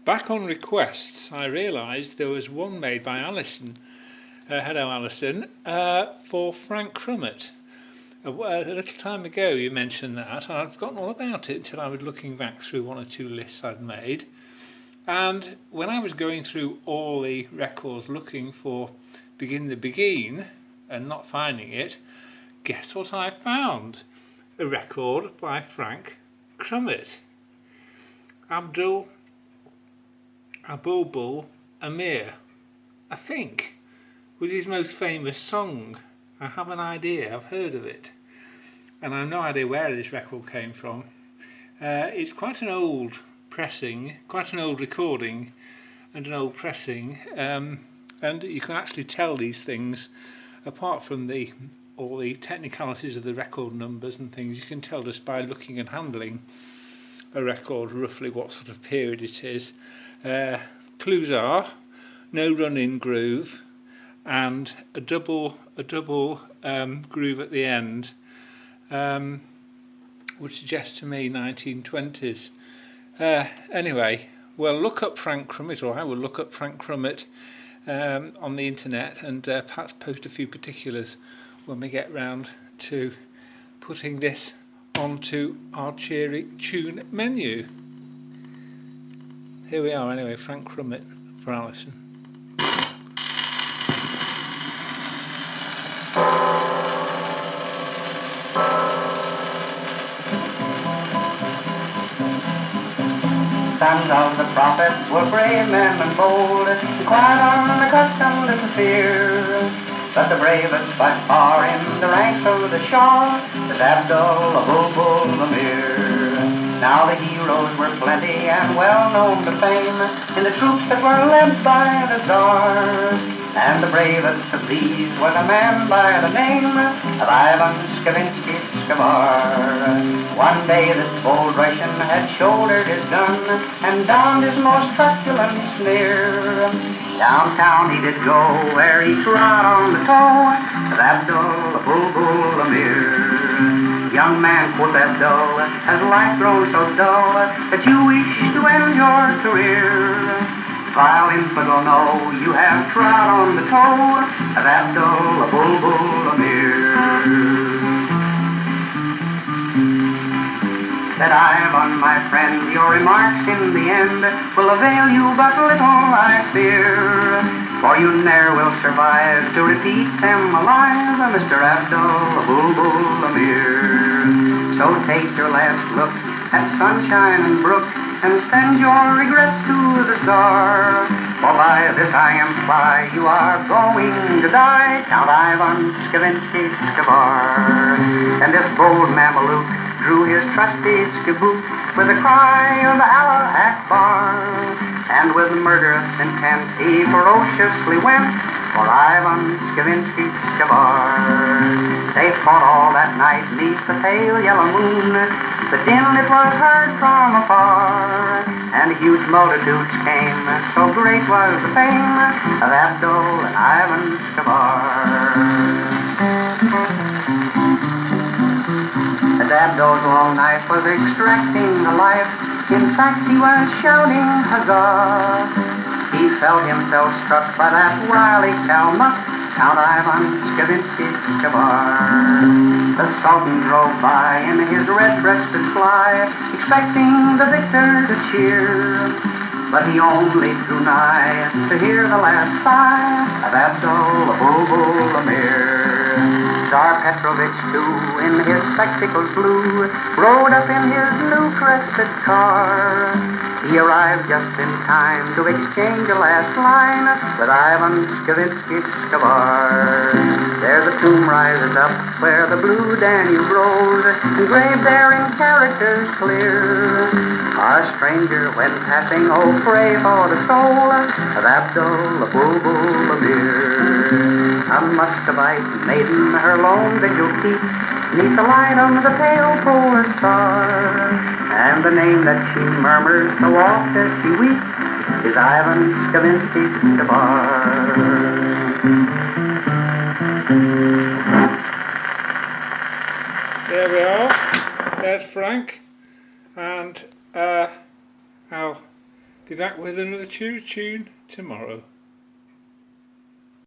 back on requests, I realised there was one made by Alison. Hello, Alison, for Frank Crummit. A little time ago you mentioned that, and I'd forgotten all about it until I was looking back through one or two lists I'd made. And when I was going through all the records looking for Begin the Begin and not finding it, guess what I found? A record by Frank Crummit. Abdul, Abulbul, Amir, I think, was his most famous song. I have an idea, I've heard of it, and I have no idea where this record came from. It's quite an old pressing, quite an old recording and an old pressing, and you can actually tell these things, apart from all the technicalities of the record numbers and things, you can tell just by looking and handling a record roughly what sort of period it is. Clues are no run-in groove and a double groove at the end, would suggest to me 1920s. Anyway, well, look up Frank Crummit, or I will look up Frank Crummit on the internet, and perhaps post a few particulars when we get round to putting this onto our Cheery tune menu. Here we are anyway, Frank Crummit for Alison. Sons of the prophets were brave men and bold, quite unaccustomed to fear. But the bravest by far in the ranks of the Shah was Abdul, Abulbul, Amir. Now the heroes were plenty and well known to fame in the troops that were led by the Tsar. And the bravest of these was a man by the name of Ivan Skavinsky-Skavar. One day this bold Russian had shouldered his gun and donned his most truculent sneer. Downtown he did go, where he trod on the toe of Abdul, Abulbul, Amir. Young man, quoth Abdul, has life grown so dull that you wish to end your career? Vile infidel, no, you have trod on the toe of Abdul, Abulbul, Amir. Said Ivan, my friend, your remarks in the end will avail you but little, I fear. For you ne'er will survive to repeat them alive, Mr. Abdul, Abulbul, Amir. So take your last look at sunshine and brook, and send your regrets to the Tsar. For by this I imply you are going to die, Count Ivan Skavinsky-Skavar. And this bold Mameluke drew his trusty skiboot with a cry of Allah Akbar. And with murderous intent he ferociously went for Ivan Skavinsky-Skavar. They fought all that night neath the pale yellow moon. The din it was heard from afar, and huge multitudes came, so great was the fame of Abdul and Ivan Skavar. As Abdul's long knife was extracting the life, in fact he was shouting huzzah. He felt himself struck by that wily Kalmuck, Count Ivan Skavinsky-Skavar. The Sultan drove by in his red-breasted fly, expecting the victor to cheer. But he only drew nigh to hear the last sigh of Abdul, Abulbul, Amir. Tsar Petrovich, too, in his spectacles blue, rode up in his new crested car. He arrived just in time to exchange a last line with Ivan Skavinsky-Skavar. There the tomb rises up where the blue Danube rose, engraved there in characters clear. Our stranger, when passing, oh, pray for the soul of Abdul, Abulbul, Amir. A Muscovite maiden her lone vigil keeps neath the light of the pale polar star. And the name that she murmurs so oft as she weeps is Ivan Skavinsky-Skavar. There we are. There's Frank, and how Be back with another tune tomorrow.